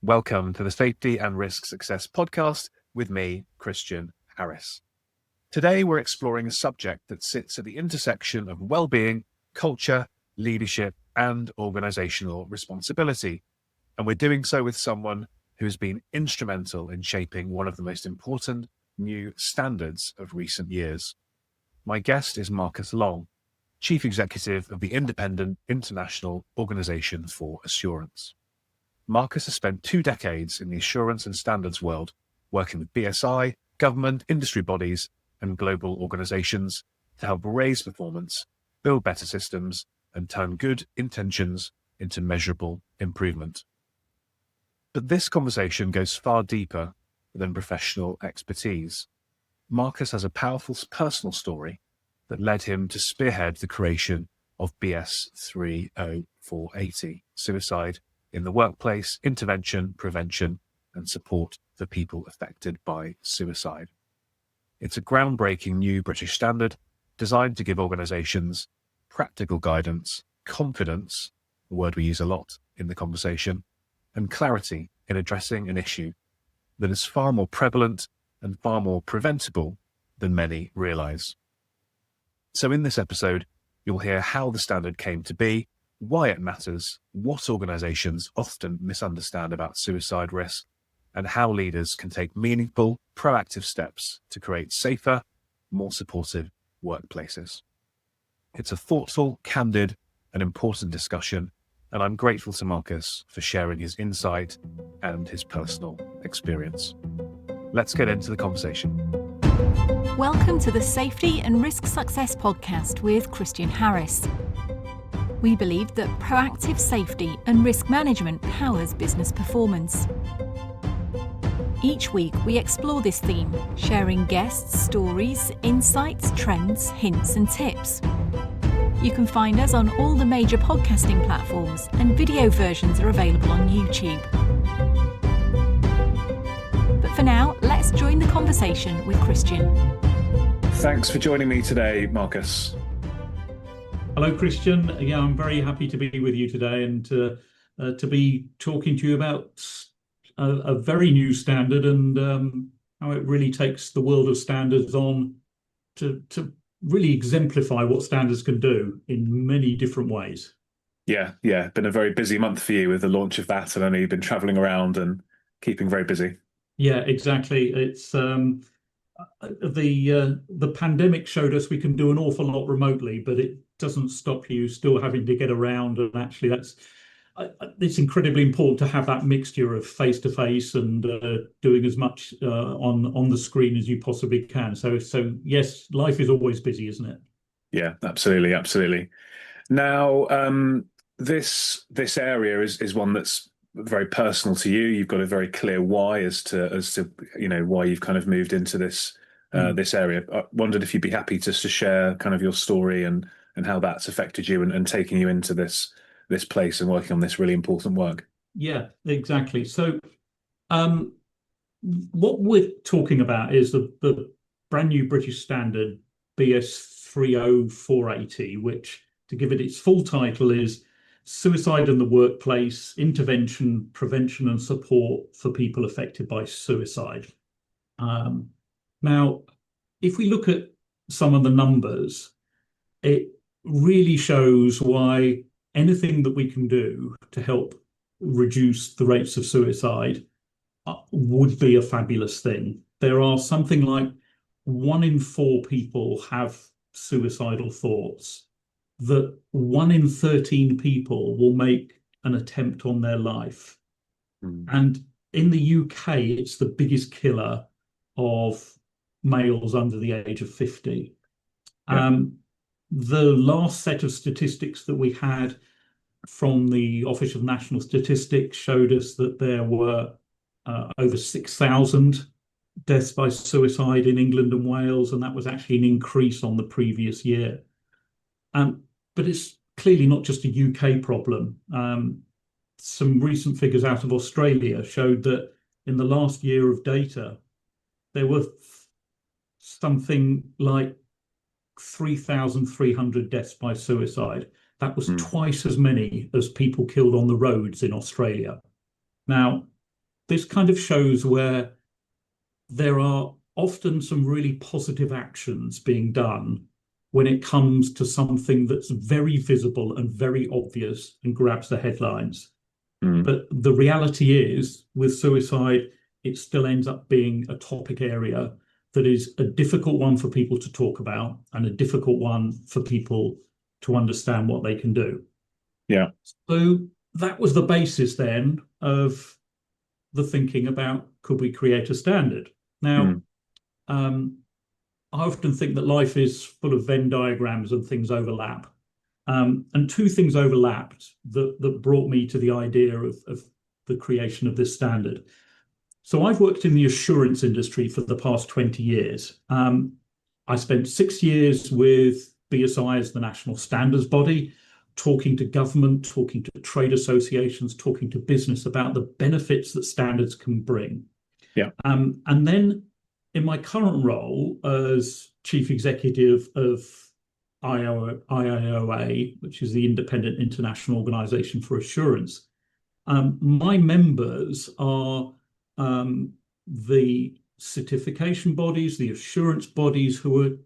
Welcome to the Safety and Risk Success podcast with me, Christian Harris. Today, we're exploring a subject that sits at the intersection of well-being, culture, leadership, and organizational responsibility. And we're doing so with someone who has been instrumental in shaping one of the most important new standards of recent years. My guest is Marcus Long, Chief Executive of the Independent International Organization for Assurance. Marcus has spent 2 decades in the assurance and standards world, working with BSI, government, industry bodies, and global organizations to help raise performance, build better systems, and turn good intentions into measurable improvement. But this conversation goes far deeper than professional expertise. Marcus has a powerful personal story that led him to spearhead the creation of BS 30480, Suicide in the Workplace, Intervention, Prevention, and Support for People Affected by Suicide. It's a groundbreaking new British standard designed to give organizations practical guidance, confidence, a word we use a lot in the conversation, and clarity in addressing an issue that is far more prevalent and far more preventable than many realize. So in this episode, you'll hear how the standard came to be, why it matters, what organizations often misunderstand about suicide risk, and how leaders can take meaningful, proactive steps to create safer, more supportive workplaces. It's a thoughtful, candid, and important discussion, and I'm grateful to Marcus for sharing his insight and his personal experience. Let's get into the conversation. Welcome to the Safety and Risk Success podcast with Christian Harris. We believe that proactive safety and risk management powers business performance. Each week, we explore this theme, sharing guests, stories, insights, trends, hints, and tips. You can find us on all the major podcasting platforms, and video versions are available on YouTube. But for now, let's join the conversation with Christian. Thanks for joining me today, Marcus. Hello, Christian. Yeah, I'm very happy to be with you today and to be talking to you about a very new standard and how it really takes the world of standards on to really exemplify what standards can do in many different ways. Yeah. Been a very busy month for you with the launch of that, and I know you've been traveling around and keeping very busy. Yeah, exactly. It's the pandemic showed us we can do an awful lot remotely, but it doesn't stop you still having to get around. And actually, it's incredibly important to have that mixture of face-to-face and doing as much on the screen as you possibly can. So yes, life is always busy, isn't it? Yeah, absolutely. Now, this area is one that's very personal to you. You've got a very clear why as to why you've kind of moved into this this area. I wondered if you'd be happy just to share kind of your story and how that's affected you and taking you into this place and working on this really important work. Yeah, exactly. So what we're talking about is the brand new British standard BS 30480, which, to give it its full title, is Suicide in the Workplace, Intervention, Prevention and Support for People Affected by Suicide. Now, if we look at some of the numbers, it really shows why anything that we can do to help reduce the rates of suicide would be a fabulous thing. There are something like 1 in 4 people have suicidal thoughts, that 1 in 13 people will make an attempt on their life. And in the UK, it's the biggest killer of males under the age of 50. Yeah. The last set of statistics that we had from the Office of National Statistics showed us that there were over 6,000 deaths by suicide in England and Wales, and that was actually an increase on the previous year. But it's clearly not just a UK problem. Some recent figures out of Australia showed that in the last year of data, there were something like 3,300 deaths by suicide. That was twice as many as people killed on the roads in Australia. Now, this kind of shows where there are often some really positive actions being done when it comes to something that's very visible and very obvious and grabs the headlines. But the reality is, with suicide, it still ends up being a topic area that is a difficult one for people to talk about and a difficult one for people to understand what they can do. Yeah. So that was the basis then of the thinking about, could we create a standard? Now, I often think that life is full of Venn diagrams and things overlap. And two things overlapped that brought me to the idea of the creation of this standard. So I've worked in the assurance industry for the past 20 years. I spent 6 years with BSI as the national standards body, talking to government, talking to trade associations, talking to business about the benefits that standards can bring. Yeah. And then in my current role as chief executive of IIOA, which is the Independent International Organization for Assurance, my members are the certification bodies, the assurance bodies who are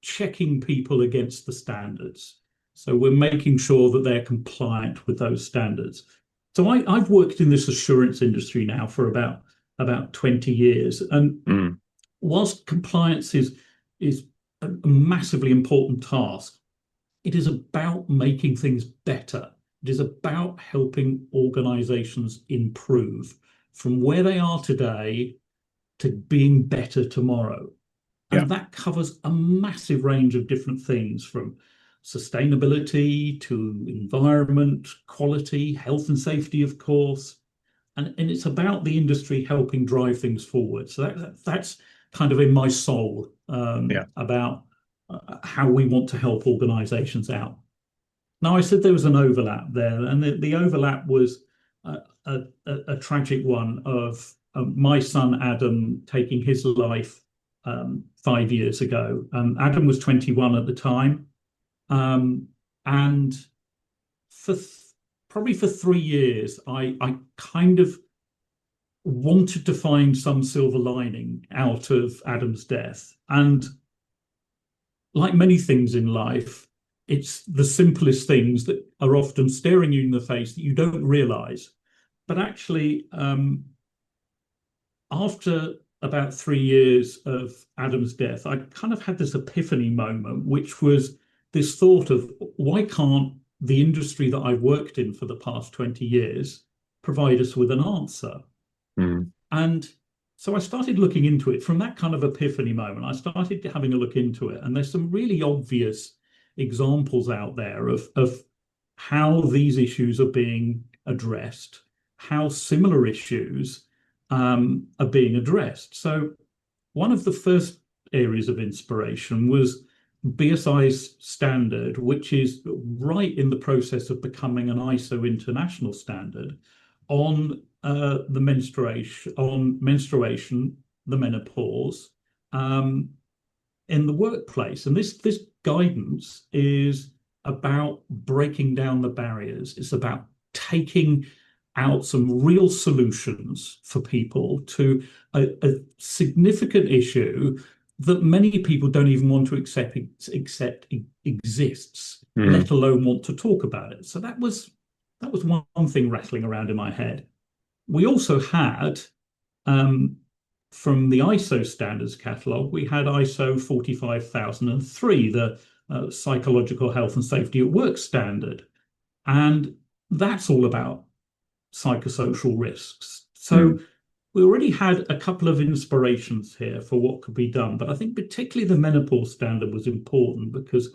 checking people against the standards. So we're making sure that they're compliant with those standards. So I've worked in this assurance industry now for about 20 years. And whilst compliance is a massively important task, it is about making things better. It is about helping organizations improve from where they are today to being better tomorrow. And that covers a massive range of different things, from sustainability to environment, quality, health and safety, of course. And it's about the industry helping drive things forward. So that's kind of in my soul about how we want to help organizations out. Now, I said there was an overlap there, and the overlap was a tragic one of my son Adam taking his life 5 years ago. Adam was 21 at the time, and probably for 3 years, I kind of wanted to find some silver lining out of Adam's death. And like many things in life, it's the simplest things that are often staring you in the face that you don't realize. But actually, after about 3 years of Adam's death, I kind of had this epiphany moment, which was this thought of, why can't the industry that I've worked in for the past 20 years provide us with an answer? And so I started looking into it. From that kind of epiphany moment, I started having a look into it. And there's some really obvious examples out there of how these issues are being addressed, how similar issues are being addressed. So one of the first areas of inspiration was BSI's standard, which is right in the process of becoming an ISO international standard on the menstruation, the menopause, in the workplace. And this guidance is about breaking down the barriers. It's about taking out some real solutions for people to a significant issue that many people don't even want to accept exists, let alone want to talk about it. So that was one thing rattling around in my head. We also had, from the ISO standards catalogue, we had ISO 45003, the psychological health and safety at work standard. And that's all about psychosocial risks. So we already had a couple of inspirations here for what could be done. But I think particularly the menopause standard was important, because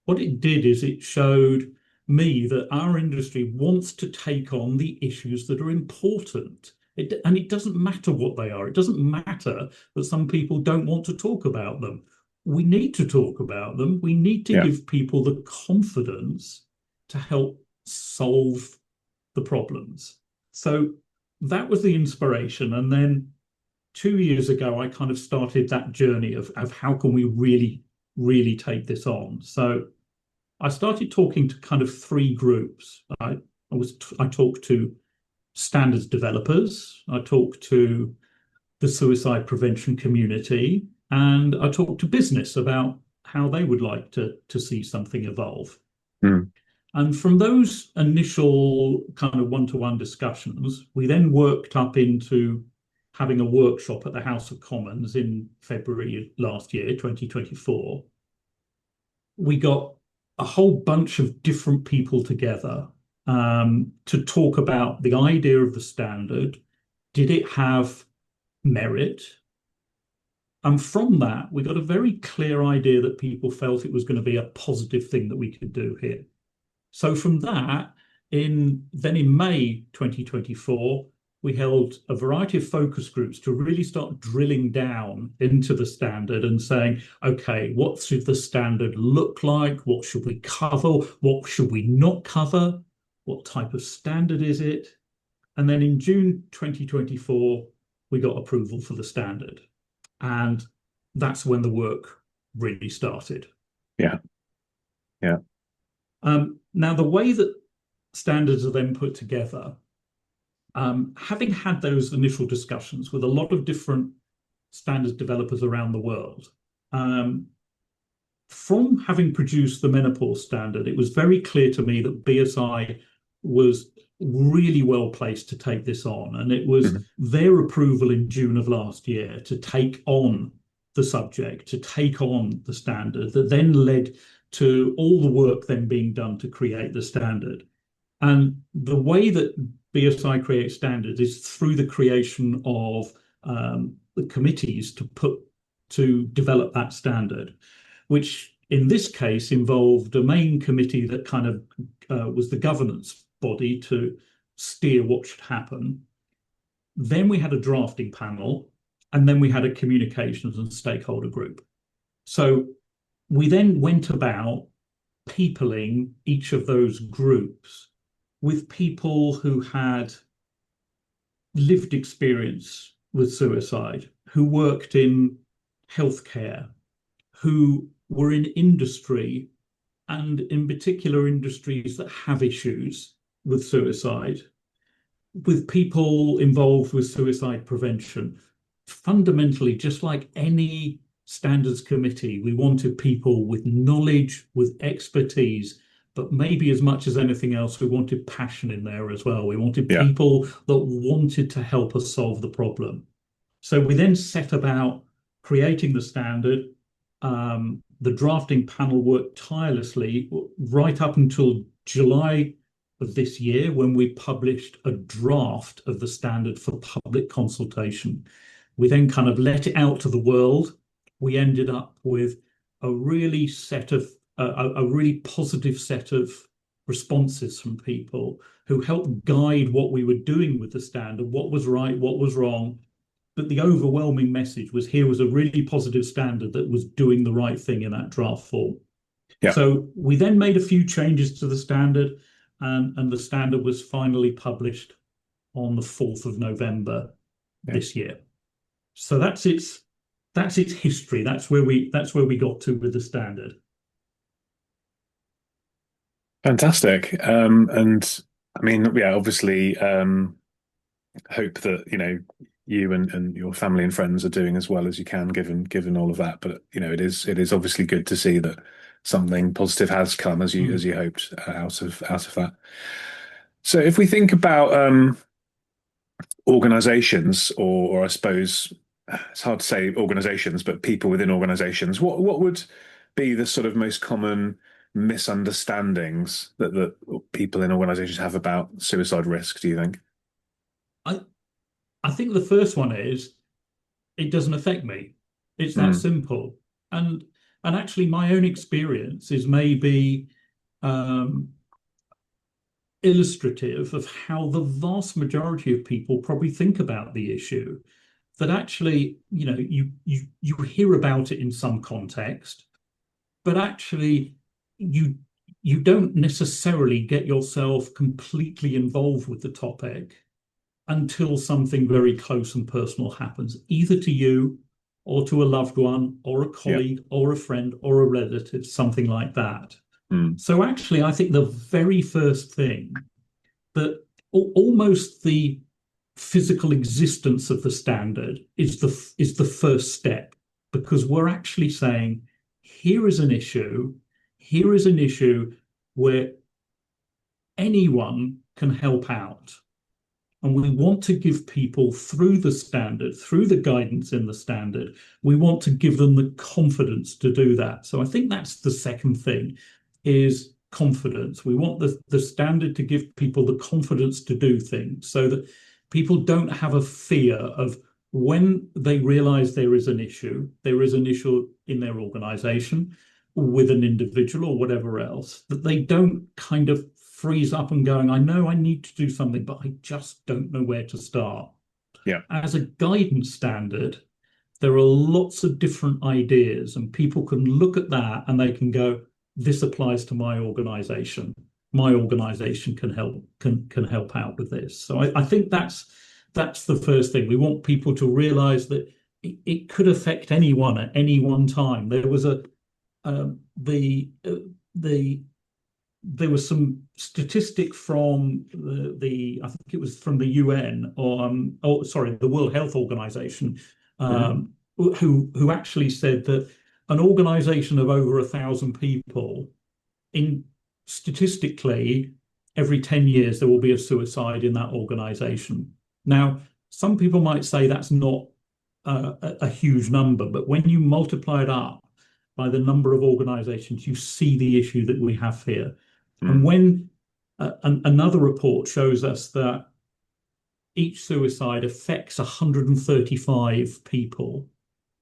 what it did is it showed me that our industry wants to take on the issues that are important. And it doesn't matter what they are. It doesn't matter that some people don't want to talk about them. We need to talk about them. We need to give people the confidence to help solve the problems. So that was the inspiration. And then 2 years ago, I kind of started that journey of how can we really, really take this on. So I started talking to kind of three groups. I talked to standards developers, I talk to the suicide prevention community, and I talk to business about how they would like to see something evolve. Mm. And from those initial kind of one-to-one discussions, we then worked up into having a workshop at the House of Commons in February last year, 2024. We got a whole bunch of different people together to talk about the idea of the standard. Did it have merit? And from that, we got a very clear idea that people felt it was going to be a positive thing that we could do here. So from that, in May 2024, we held a variety of focus groups to really start drilling down into the standard and saying, okay, what should the standard look like? What should we cover? What should we not cover? What type of standard is it? And then in June 2024, we got approval for the standard. And that's when the work really started. Yeah. Yeah. Now, the way that standards are then put together, having had those initial discussions with a lot of different standards developers around the world, from having produced the menopause standard, it was very clear to me that BSI was really well placed to take this on. And it was their approval in June of last year to take on the subject, to take on the standard, that then led to all the work then being done to create the standard. And the way that BSI creates standards is through the creation of the committees to develop that standard, which in this case involved a main committee that kind of was the governance body to steer what should happen. Then we had a drafting panel, and then we had a communications and stakeholder group. So we then went about peopling each of those groups with people who had lived experience with suicide, who worked in healthcare, who were in industry, and in particular industries that have issues with suicide, with people involved with suicide prevention. Fundamentally, just like any standards committee, we wanted people with knowledge, with expertise, but maybe as much as anything else, we wanted passion in there as well. We wanted people that wanted to help us solve the problem. So we then set about creating the standard. The drafting panel worked tirelessly right up until July of this year, when we published a draft of the standard for public consultation. We then kind of let it out to the world. We ended up with a really positive set of responses from people who helped guide what we were doing with the standard, what was right, what was wrong. But the overwhelming message was, here was a really positive standard that was doing the right thing in that draft form. Yeah. So we then made a few changes to the standard, and the standard was finally published on the 4th of November this year. So that's its history. That's where we got to with the standard. Fantastic. And I mean, obviously, hope that you and your family and friends are doing as well as you can, given all of that. But it is obviously good to see that something positive has come as you hoped out of that. So if we think about organizations, or I suppose it's hard to say organizations, but people within organizations, what would be the sort of most common misunderstandings that people in organizations have about suicide risk, do you think? I think the first one is, it doesn't affect me. It's that simple. And actually my own experience is maybe illustrative of how the vast majority of people probably think about the issue. That actually, you hear about it in some context, but actually you don't necessarily get yourself completely involved with the topic until something very close and personal happens, either to you or to a loved one or a colleague or a friend or a relative, something like that. So actually, I think the very first thing that almost the physical existence of the standard is the first step, because we're actually saying, here is an issue, where anyone can help out. And we want to give people, through the standard, through the guidance in the standard, we want to give them the confidence to do that. So I think that's the second thing, is confidence. We want the standard to give people the confidence to do things, so that people don't have a fear of, when they realize there is an issue in their organization, with an individual or whatever else, that they don't kind of freeze up and going, I know I need to do something, but I just don't know where to start. Yeah. As a guidance standard, there are lots of different ideas, and people can look at that and they can go, this applies to my organization. My organization can help out with this. So I think that's the first thing. We want people to realize that it could affect anyone at any one time. There was there was some statistic from I think it was from the UN, or sorry, the World Health Organization, who actually said that an organization of over 1,000 people, statistically, every 10 years there will be a suicide in that organization. Now, some people might say that's not a huge number, but when you multiply it up by the number of organizations, you see the issue that we have here. And when another report shows us that each suicide affects 135 people,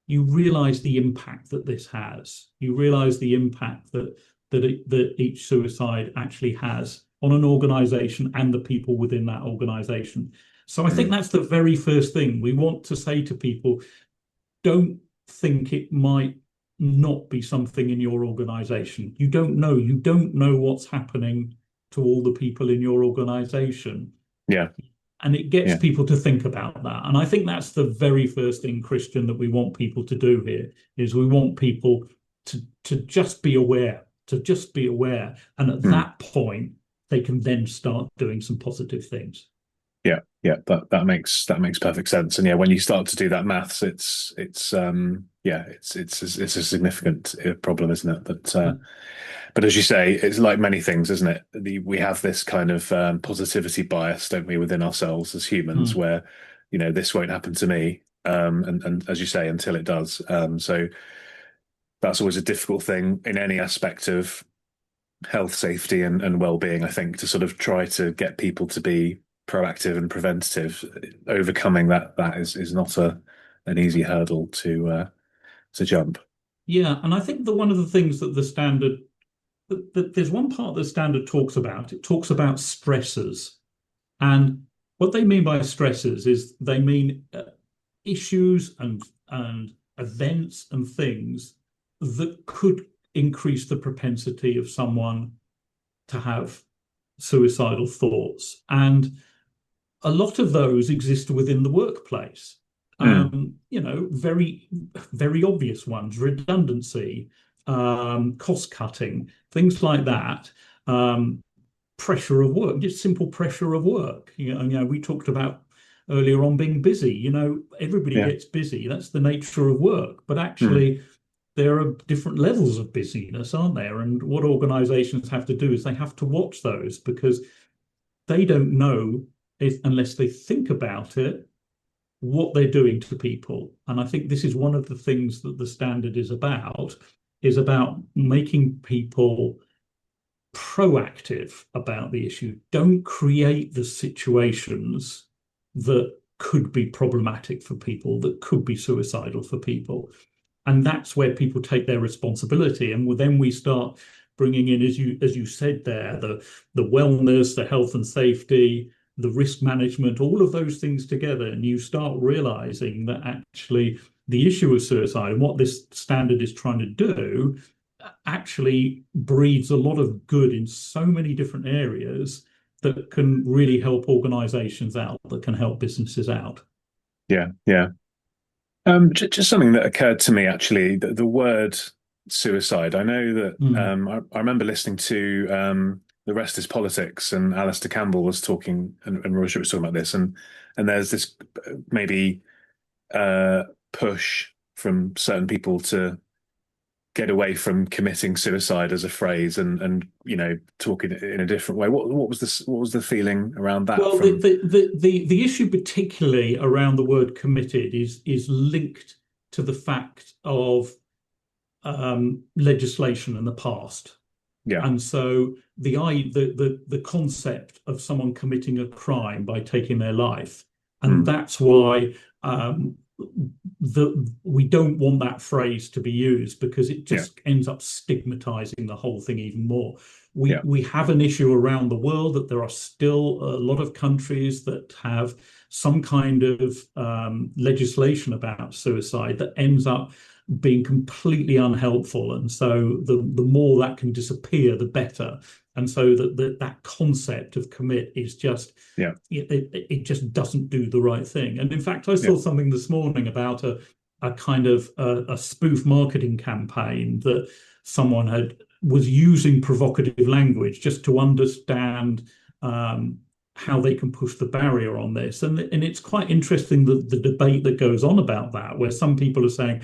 you realize the impact that this has. You realize the impact that each suicide actually has on an organization and the people within that organization. So I think that's the very first thing we want to say to people. Don't think it might not be something in your organization. You don't know what's happening to all the people in your organization. Yeah. And it gets people to think about that. And I think that's the very first thing, Christian, that we want people to do here, is we want people to just be aware, And at that point, they can then start doing some positive things. Yeah, that makes perfect sense. And yeah, when you start to do that maths, it's a significant problem, isn't it? But as you say, it's like many things, isn't it? We have this kind of positivity bias, don't we, within ourselves as humans, where this won't happen to me, and as you say, until it does. So that's always a difficult thing in any aspect of health, safety, and well-being. I think, to sort of try to get people to be proactive and preventative. Overcoming that is not an easy hurdle to jump. Yeah, and I think that one of the things that the standard, that there's one part the standard talks about. It talks about stressors, and what they mean by stressors is they mean issues and events and things that could increase the propensity of someone to have suicidal thoughts. And a lot of those exist within the workplace. Very, very obvious ones: redundancy, cost cutting, things like that. Pressure of work, just simple pressure of work. We talked about earlier on being busy. Everybody gets busy. That's the nature of work. But actually, there are different levels of busyness, aren't there? And what organizations have to do is they have to watch those, because they don't know, unless they think about it, what they're doing to people. And I think this is one of the things that the standard is about making people proactive about the issue. Don't create the situations that could be problematic for people, that could be suicidal for people. And that's where people take their responsibility. And then we start bringing in, as you said there, the wellness, the health and safety, the risk management, all of those things together. And you start realizing that actually the issue of suicide and what this standard is trying to do actually breeds a lot of good in so many different areas that can really help organizations out, that can help businesses out. Yeah. Just something that occurred to me, actually, the word suicide. I know that I remember listening to The Rest is Politics, and Alistair Campbell was talking, and Roger was talking about this, and there's this maybe push from certain people to get away from committing suicide as a phrase, and talking in a different way. What was the feeling around that Well, from? the issue particularly around the word committed is linked to the fact of legislation in the past. Yeah. And so the concept of someone committing a crime by taking their life, and that's why we don't want that phrase to be used, because it just ends up stigmatizing the whole thing even more. We have an issue around the world that there are still a lot of countries that have some kind of legislation about suicide that ends up being completely unhelpful, and so the more that can disappear, the better. And so that concept of commit is just it just doesn't do the right thing. And in fact, I saw something this morning about a kind of a spoof marketing campaign that someone was using provocative language just to understand how they can push the barrier on this. And it's quite interesting, the debate that goes on about that, where some people are saying,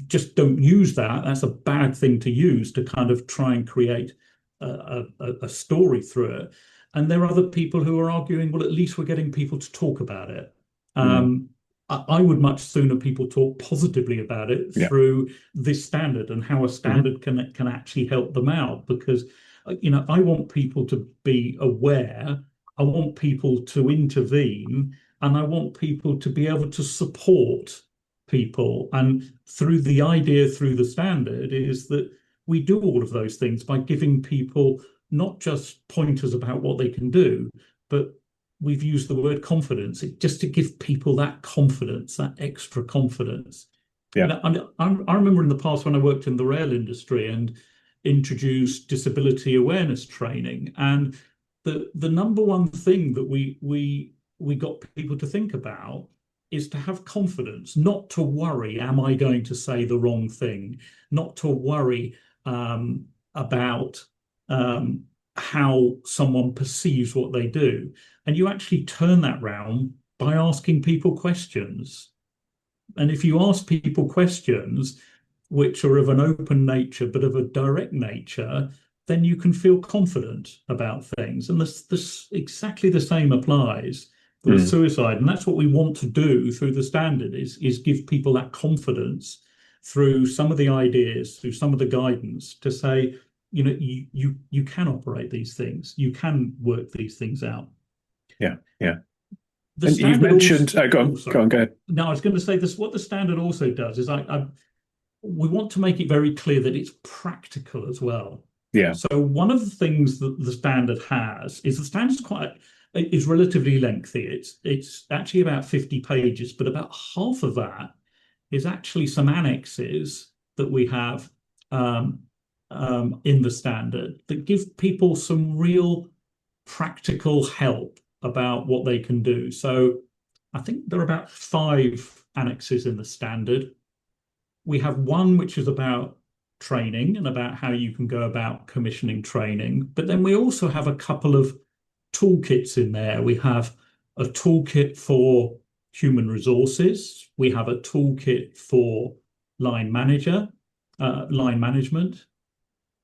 just don't use that. That's a bad thing to use to kind of try and create a story through it. And there are other people who are arguing, well, at least we're getting people to talk about it. I would much sooner people talk positively about it through this standard, and how a standard can actually help them out. Because I want people to be aware, I want people to intervene, and I want people to be able to support people. And through the standard is that we do all of those things by giving people not just pointers about what they can do, but we've used the word confidence, just to give people that confidence, that extra confidence. And I remember in the past when I worked in the rail industry and introduced disability awareness training, and the number one thing that we got people to think about is to have confidence, not to worry, am I going to say the wrong thing? Not to worry about how someone perceives what they do. And you actually turn that round by asking people questions. And if you ask people questions which are of an open nature, but of a direct nature, then you can feel confident about things. And this exactly the same applies with suicide. And that's what we want to do through the standard, is give people that confidence through some of the ideas, through some of the guidance, to say, you can operate these things, you can work these things out. And you've mentioned go on, go ahead. No, I was going to say this, what the standard also does is we want to make it very clear that it's practical as well. So one of the things that the standard has is, the standard is relatively lengthy. It's actually about 50 pages, but about half of that is actually some annexes that we have in the standard that give people some real practical help about what they can do. So I think there are about 5 annexes in the standard. We have one which is about training and about how you can go about commissioning training. But then we also have a couple of toolkits in there. We have a toolkit for human resources. We have a toolkit for line management.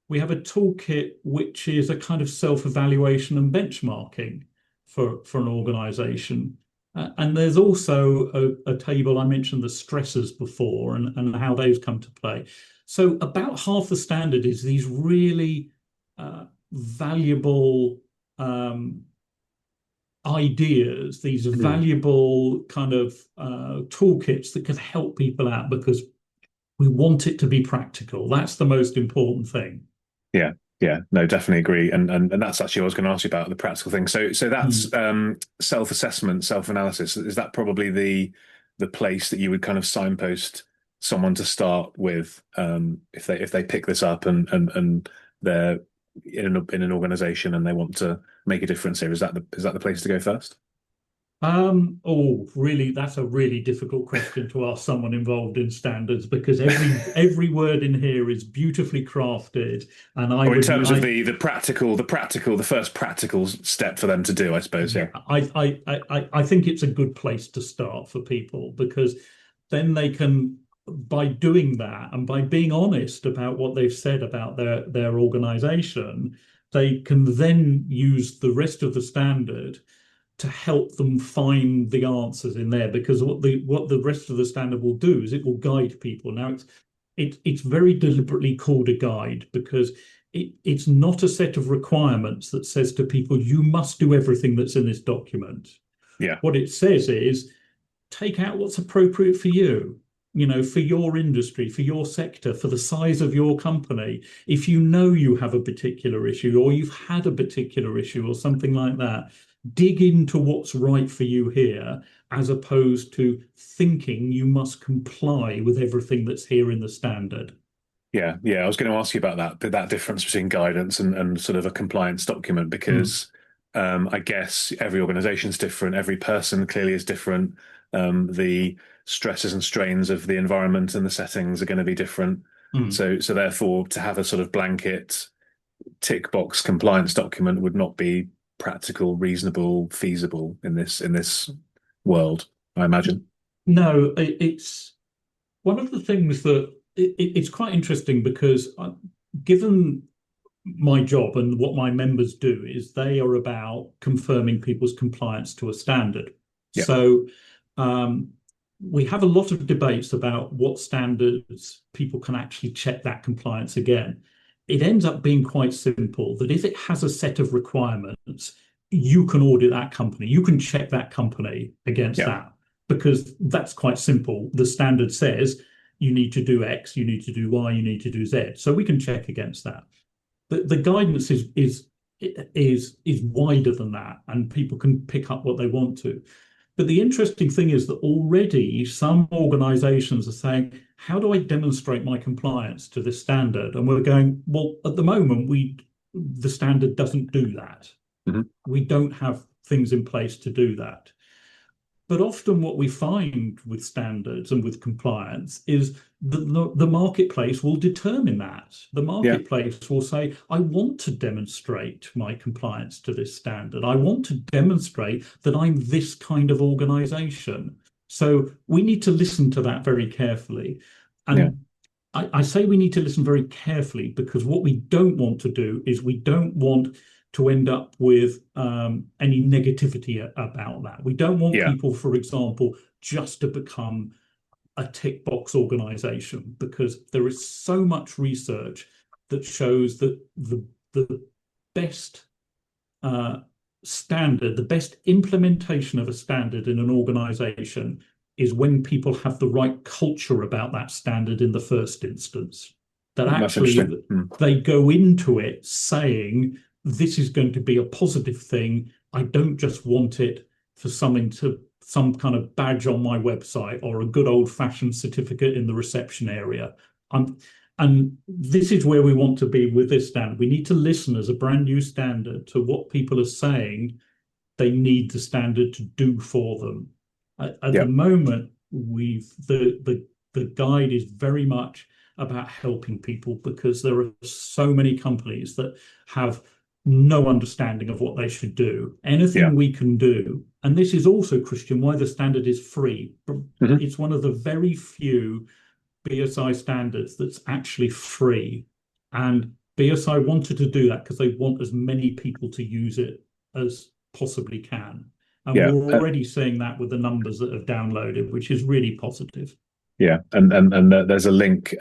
We have a toolkit which is a kind of self-evaluation and benchmarking for an organization. And there's also a table, I mentioned the stressors before, and how those come to play. So about half the standard is these really valuable ideas, these valuable kind of toolkits that can help people out, because we want it to be practical. That's the most important thing. Yeah, no, definitely agree. And that's actually what I was going to ask you about, the practical thing. So that's self-assessment, self-analysis. Is that probably the place that you would kind of signpost someone to start with, if they pick this up and they're in an organization and they want to make a difference here? Is that the place to go first? Oh, really, that's a really difficult question to ask someone involved in standards, because every word in here is beautifully crafted, and I Or in would terms of I the first practical step for them to do, I suppose. yeah, Yeah. I think it's a good place to start for people, because then they can, by doing that and by being honest about what they've said about their organization, they can then use the rest of the standard to help them find the answers in there. Because what the rest of the standard will do is it will guide people. Now it's very deliberately called a guide, because it's not a set of requirements that says to people, you must do everything that's in this document. Yeah. What it says is, take out what's appropriate for you, for your industry, for your sector, for the size of your company. If you know you have a particular issue, or you've had a particular issue or something like that, dig into what's right for you here, as opposed to thinking you must comply with everything that's here in the standard. Yeah, yeah. I was going to ask you about that difference between guidance and sort of a compliance document, Mm, because I guess every organization is different, every person clearly is different. The stresses and strains of the environment and the settings are going to be different. mm. So therefore, to have a sort of blanket tick box compliance document would not be practical, reasonable, feasible in this world, I imagine. No, it's one of the things that it's quite interesting, because given my job and what my members do is they are about confirming people's compliance to a standard. Yeah, So um, we have a lot of debates about what standards people can actually check that compliance again. It ends up being quite simple, that if it has a set of requirements, you can audit that company, you can check that company against yeah, that, because that's quite simple. The standard says you need to do X, you need to do Y, you need to do Z. So we can check against that. The guidance is wider than that, and people can pick up what they want to. But the interesting thing is that already some organizations are saying, how do I demonstrate my compliance to this standard? And we're going, well, at the moment, the standard doesn't do that. mhm. We don't have things in place to do that. But often what we find with standards and with compliance is that the marketplace will determine that. The Yeah, marketplace will say, I want to demonstrate my compliance to this standard. I want to demonstrate that I'm this kind of organization. So we need to listen to that very carefully. yeah, And I say we need to listen very carefully, because what we don't want to do is we don't want to end up with any negativity about that. We don't want yeah, people, for example, just to become a tick box organization, because there is so much research that shows that the best standard, the best implementation of a standard in an organization is when people have the right culture about that standard in the first instance. That that's actually interesting. Mm. they go into it saying, this is going to be a positive thing. I don't just want it for some kind of badge on my website or a good old fashioned certificate in the reception area. And this is where we want to be with this standard. We need to listen as a brand new standard to what people are saying they need the standard to do for them. At the Yeah, moment, the guide is very much about helping people, because there are so many companies that have no understanding of what they should do. yeah, Anything we can do, and this is also, Christian, why the standard is free. mhm. It's one of the very few BSI standards that's actually free. And BSI wanted to do that because they want as many people to use it as possibly can. And Yeah, we're already seeing that with the numbers that have downloaded, which is really positive. yeah, and there's a link.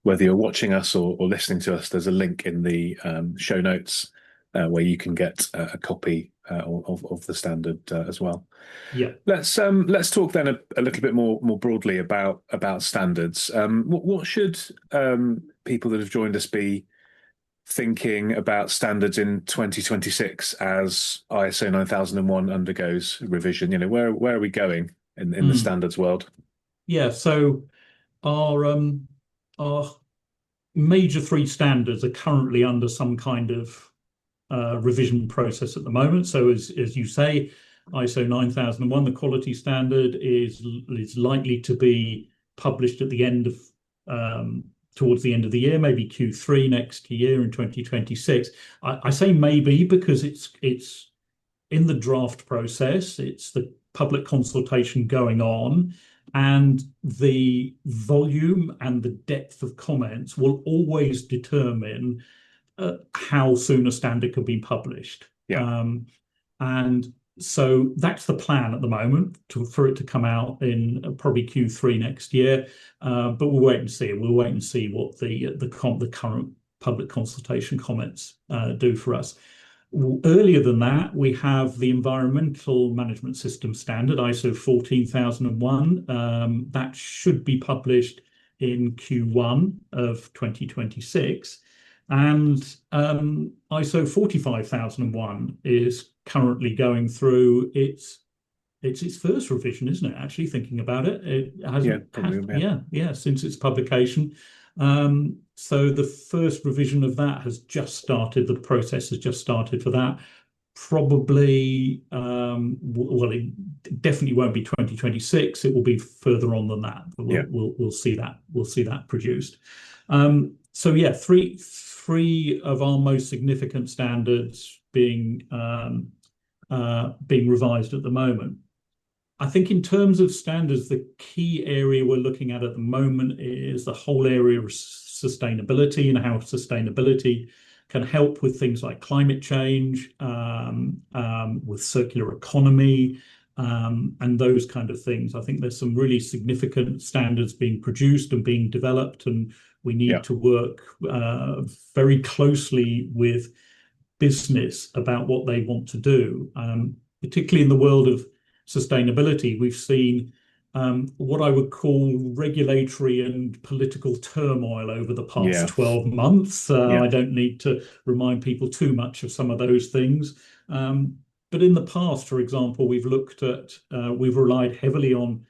Whether you're watching us or listening to us, there's a link in the show notes where you can get a copy of the standard as well. Yeah. Let's talk then a little bit more broadly about standards. What should people that have joined us be thinking about standards in 2026 as ISO 9001 undergoes revision? Where are we going in the Mm. standards world? Yeah. So our major three standards are currently under some kind of revision process at the moment. So as you say, ISO 9001, the quality standard, is likely to be published at the end of towards the end of the year, maybe Q3 next year in 2026. I say maybe because it's in the draft process. It's the public consultation going on, and the volume and the depth of comments will always determine how soon a standard could be published. Yeah. And so that's the plan at the moment, for it to come out in probably Q3 next year. But we'll wait and see. We'll wait and see what the current public consultation comments do for us. Earlier than that, we have the Environmental Management System Standard, ISO 14001. That should be published in Q1 of 2026. And ISO 45001 is currently going through its first revision, isn't it? Actually, thinking about it, it hasn't. Since its publication. So the first revision of that has just started. The process has just started for that. Probably, well, it definitely won't be 2026. It will be further on than that. But we'll see that. We'll see that produced. So yeah, three of our most significant standards being revised at the moment. I think in terms of standards, the key area we're looking at the moment is the whole area of sustainability and how sustainability can help with things like climate change, with circular economy, and those kind of things. I think there's some really significant standards being produced and being developed, and we need to work very closely with business about what they want to do, particularly in the world of sustainability. We've seen what I would call regulatory and political turmoil over the past 12 months. I don't need to remind people too much of some of those things. But in the past, for example, we've relied heavily on,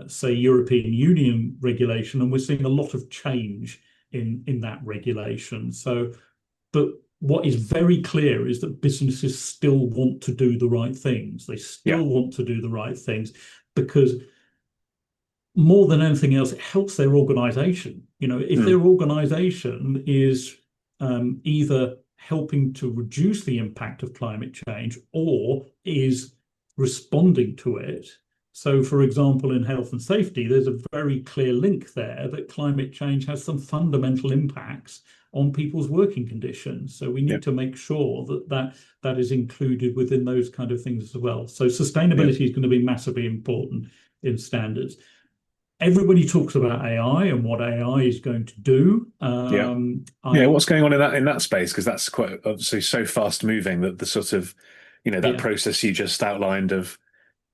say, European Union regulation, and we're seeing a lot of change in that regulation. But what is very clear is that businesses still want to do the right things. They still want to do the right things because more than anything else, it helps their organization. If their organization is either helping to reduce the impact of climate change or is responding to it. So, for example, in health and safety, there's a very clear link there that climate change has some fundamental impacts on people's working conditions. So we need to make sure that is included within those kind of things as well. So sustainability is going to be massively important in standards. Everybody talks about AI and what AI is going to do. What's going on in that space? Because that's quite obviously so fast moving that the sort of, that process you just outlined of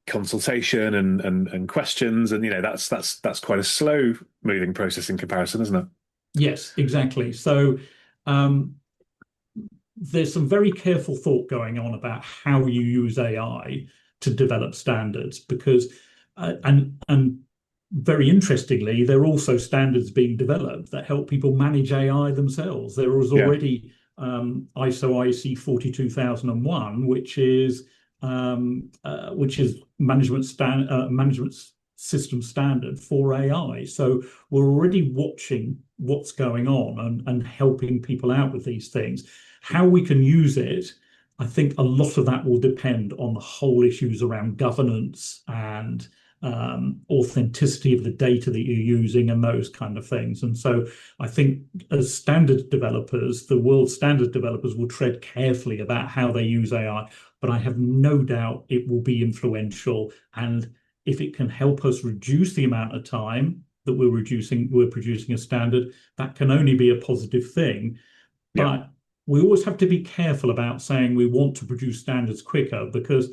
consultation and questions, and that's quite a slow moving process in comparison, isn't it? Yes, exactly. So there's some very careful thought going on about how you use AI to develop standards, because and very interestingly, there are also standards being developed that help people manage AI themselves. There is already ISO/IEC 42001, which is management system standard for AI. So we're already watching what's going on and helping people out with these things. How we can use it, I think a lot of that will depend on the whole issues around governance and authenticity of the data that you're using and those kind of things. And so I think as standard developers, the world standard developers will tread carefully about how they use AI, but I have no doubt it will be influential. And if it can help us reduce the amount of time that we're producing a standard, that can only be a positive thing. But we always have to be careful about saying we want to produce standards quicker, because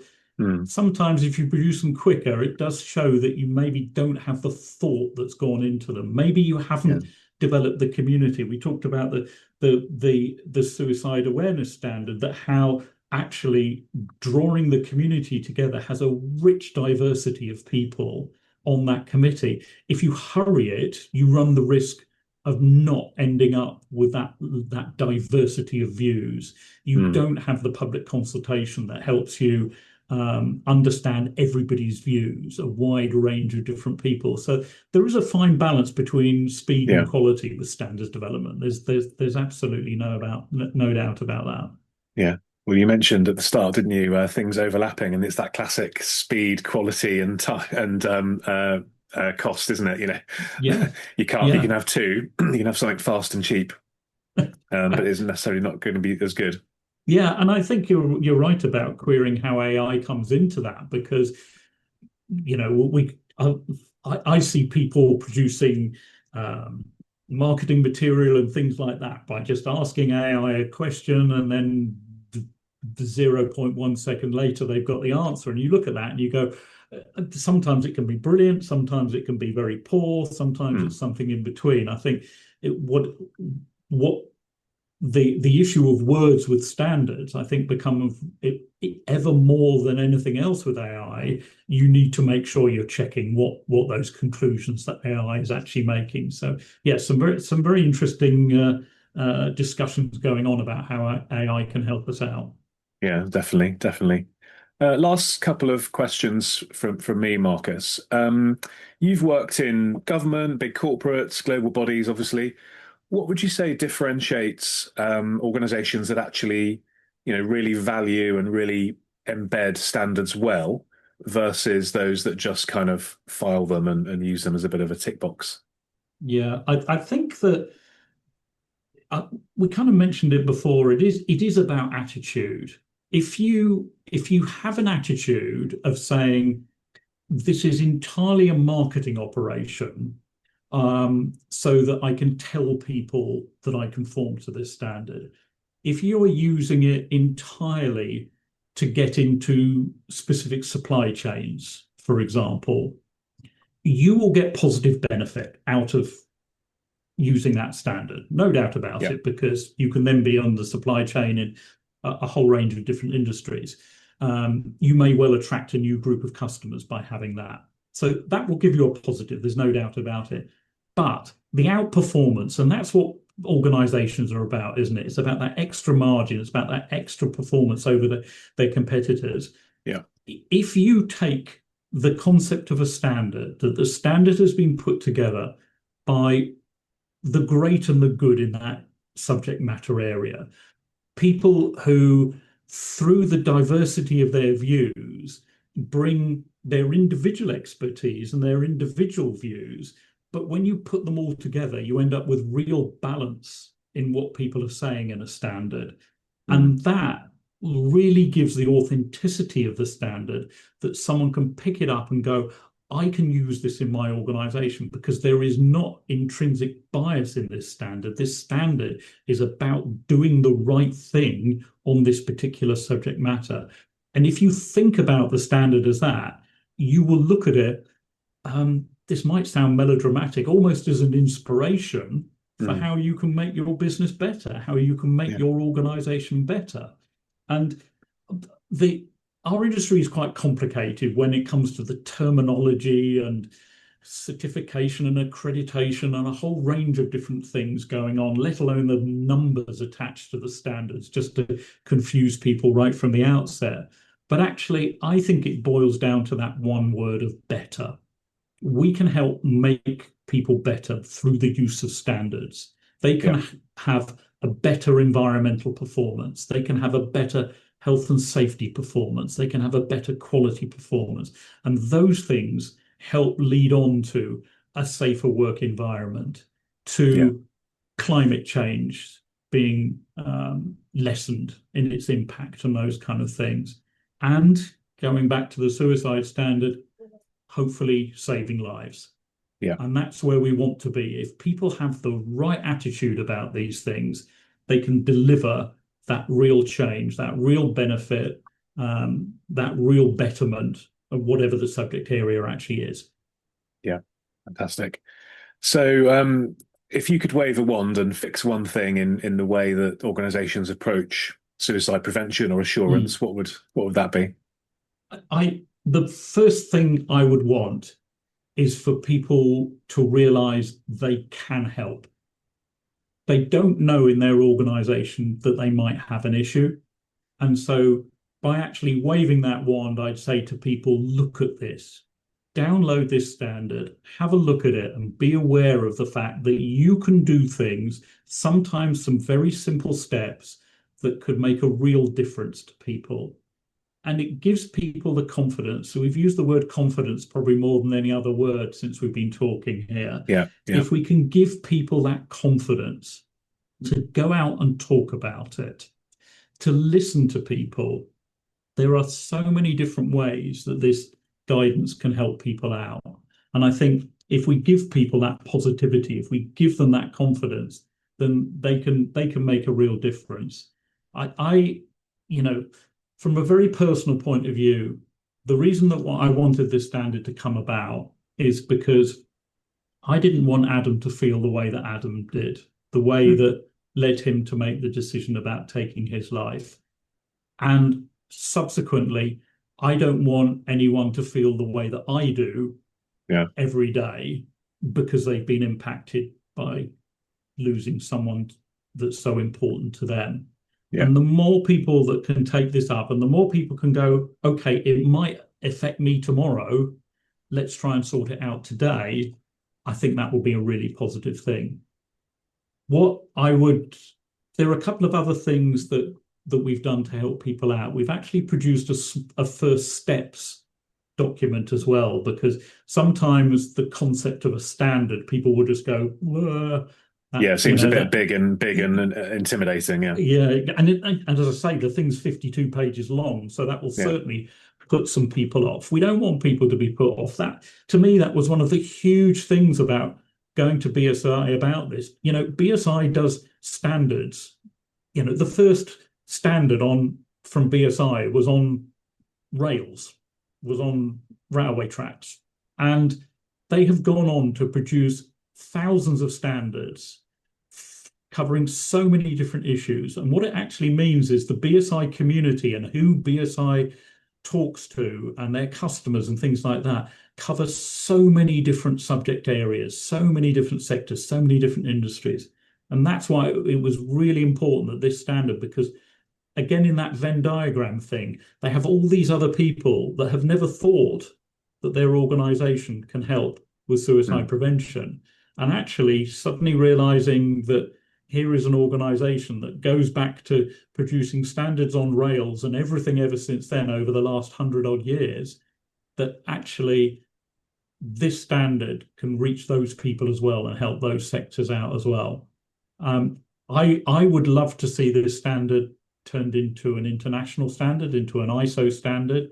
sometimes if you produce them quicker, it does show that you maybe don't have the thought that's gone into them. Maybe you haven't developed the community. We talked about the suicide awareness standard, that how actually drawing the community together has a rich diversity of people on that committee. If you hurry it, you run the risk of not ending up with that diversity of views. You don't have the public consultation that helps you understand everybody's views, a wide range of different people. So there is a fine balance between speed Yeah. and quality with standards development. There's absolutely no doubt about that. Yeah. Well, you mentioned at the start, didn't you, things overlapping, and it's that classic speed, quality, and time and cost, isn't it? Yeah, You can't. You yeah. can have two. You can have something fast and cheap, but it isn't necessarily not going to be as good. Yeah, and I think you're right about querying how AI comes into that, because I see people producing um, marketing material and things like that by just asking AI a question, and then 0.1 second later they've got the answer, and you look at that and you go, sometimes it can be brilliant, sometimes it can be very poor, sometimes Mm. it's something in between. I think what the issue of words with standards, I think, become ever more than anything else with AI. You need to make sure you're checking what those conclusions that AI is actually making. So yeah, some very interesting discussions going on about how AI can help us out. Yeah, definitely, definitely. Last couple of questions from me, Marcus. You've worked in government, big corporates, global bodies, obviously. What would you say differentiates organizations that actually, really value and really embed standards well versus those that just kind of file them and use them as a bit of a tick box? Yeah, I think that we kind of mentioned it before. It is about attitude. If you have an attitude of saying this is entirely a marketing operation, so that I can tell people that I conform to this standard. If you're using it entirely to get into specific supply chains, for example, you will get positive benefit out of using that standard, no doubt about Yeah. it, because you can then be on the supply chain in a whole range of different industries. You may well attract a new group of customers by having that. So that will give you a positive, there's no doubt about it. But the outperformance, and that's what organizations are about, isn't it? It's about that extra margin, it's about that extra performance over their competitors. Yeah. If you take the concept of a standard, that the standard has been put together by the great and the good in that subject matter area, people who, through the diversity of their views, bring their individual expertise and their individual views. But when you put them all together, you end up with real balance in what people are saying in a standard. Mm. And that really gives the authenticity of the standard, that someone can pick it up and go, I can use this in my organization, because there is not intrinsic bias in this standard. This standard is about doing the right thing on this particular subject matter. And if you think about the standard as that, you will look at it, this might sound melodramatic, almost as an inspiration for Mm. how you can make your business better, how you can make Yeah. your organization better. And the our industry is quite complicated when it comes to the terminology and certification and accreditation and a whole range of different things going on, let alone the numbers attached to the standards, just to confuse people right from the outset. But actually, I think it boils down to that one word of better. We can help make people better through the use of standards. They Yeah. can have a better environmental performance. They can have a better health and safety performance. They can have a better quality performance. And those things help lead on to a safer work environment, Yeah. to climate change being lessened in its impact and those kind of things. And going back to the suicide standard, hopefully saving lives. Yeah. And that's where we want to be. If people have the right attitude about these things, they can deliver that real change, that real benefit, that real betterment of whatever the subject area actually is. Yeah. Fantastic. So, if you could wave a wand and fix one thing in the way that organizations approach suicide prevention or assurance, Mm. what would that be? The first thing I would want is for people to realize they can help. They don't know in their organization that they might have an issue. And so by actually waving that wand, I'd say to people, look at this, download this standard, have a look at it, and be aware of the fact that you can do things, sometimes some very simple steps that could make a real difference to people. And it gives people the confidence. So we've used the word confidence probably more than any other word since we've been talking here. Yeah. If we can give people that confidence to go out and talk about it, to listen to people, there are so many different ways that this guidance can help people out. And I think if we give people that positivity, if we give them that confidence, then they can make a real difference. I from a very personal point of view, the reason that I wanted this standard to come about is because I didn't want Adam to feel the way that Adam did, the way that led him to make the decision about taking his life. And subsequently, I don't want anyone to feel the way that I do every day because they've been impacted by losing someone that's so important to them. Yeah. And the more people that can take this up and the more people can go, okay, it might affect me tomorrow, let's try and sort it out today, I think that will be a really positive thing. There are a couple of other things that we've done to help people out. We've actually produced a first steps document as well, because sometimes the concept of a standard, people will just go, whoa. It seems a bit big and intimidating. And as I say, the thing's 52 pages long, so that will certainly put some people off. We don't want people to be put off. That, to me, that was one of the huge things about going to BSI about this. BSI does standards. The first standard from BSI was on rails, was on railway tracks, and they have gone on to produce thousands of standards covering so many different issues. And what it actually means is the BSI community and who BSI talks to and their customers and things like that cover so many different subject areas, so many different sectors, so many different industries. And that's why it was really important that this standard, because again, in that Venn diagram thing, they have all these other people that have never thought that their organization can help with suicide prevention. And actually suddenly realizing that here is an organization that goes back to producing standards on rails and everything ever since then over the last 100-odd years, that actually this standard can reach those people as well and help those sectors out as well. I would love to see this standard turned into an international standard, into an ISO standard.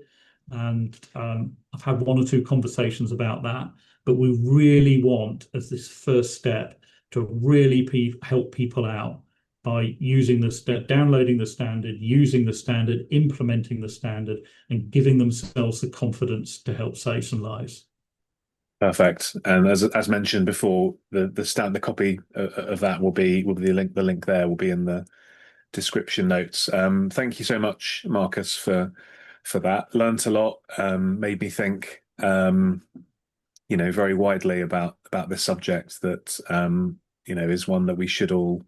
And I've had one or two conversations about that. But we really want, as this first step, to really help people out by using downloading the standard, using the standard, implementing the standard, and giving themselves the confidence to help save some lives. Perfect. And as mentioned before, the copy of that will be the link there will be in the description notes. Thank you so much, Marcus, for that. Learned a lot. Made me think very widely about this subject that is one that we should all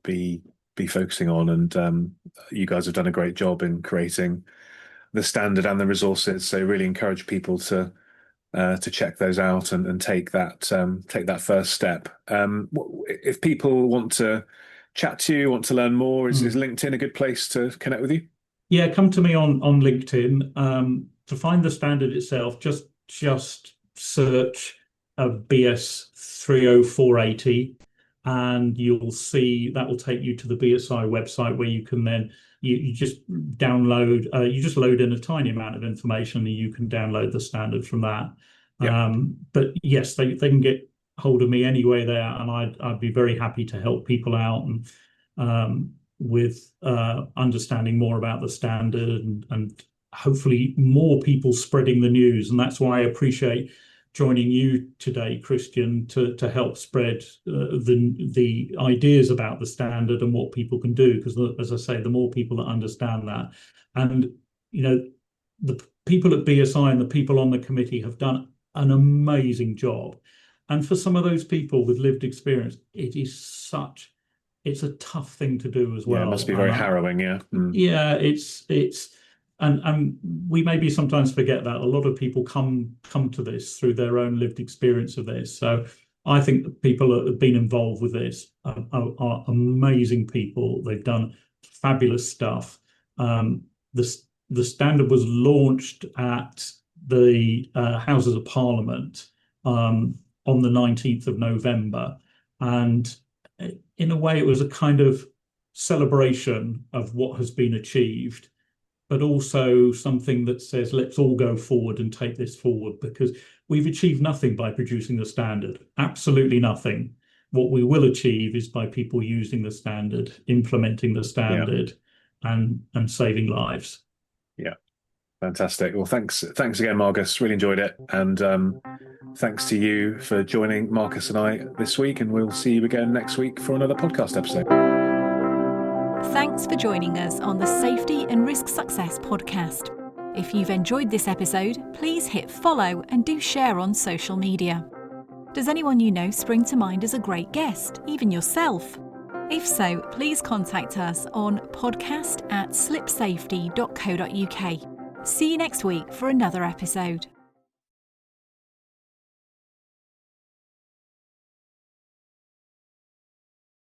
be focusing on. And you guys have done a great job in creating the standard and the resources. So really encourage people to check those out and take that first step. If people want to chat to you, want to learn more, is LinkedIn a good place to connect with you? Yeah, come to me on LinkedIn. To find the standard itself, just search BS 30480 and you'll see that will take you to the BSI website where you can then you just download, you just load in a tiny amount of information and you can download the standard from that. Yep. But yes, they can get hold of me anyway there, and I'd be very happy to help people out and with understanding more about the standard and hopefully more people spreading the news. And that's why I appreciate joining you today, Christian, to help spread the ideas about the standard and what people can do. Because as I say, the more people that understand that, and the people at BSI and the people on the committee have done an amazing job. And for some of those people with lived experience, it is such it's a tough thing to do as well. Yeah, it must be very harrowing. Yeah. Yeah, and we maybe sometimes forget that a lot of people come to this through their own lived experience of this. So I think the people that have been involved with this are amazing people. They've done fabulous stuff. The standard was launched at the Houses of Parliament on the 19th of November, and in a way, it was a kind of celebration of what has been achieved, but also something that says, let's all go forward and take this forward, because we've achieved nothing by producing the standard, absolutely nothing. What we will achieve is by people using the standard, implementing the standard, and saving lives. Yeah, fantastic. Well, thanks again, Marcus. Really enjoyed it, and thanks to you for joining Marcus and I this week, and we'll see you again next week for another podcast episode. Thanks for joining us on the Safety and Risk Success podcast. If you've enjoyed this episode, please hit follow and do share on social media. Does anyone you know spring to mind as a great guest, even yourself? If so, please contact us on podcast@slipsafety.co.uk. See you next week for another episode.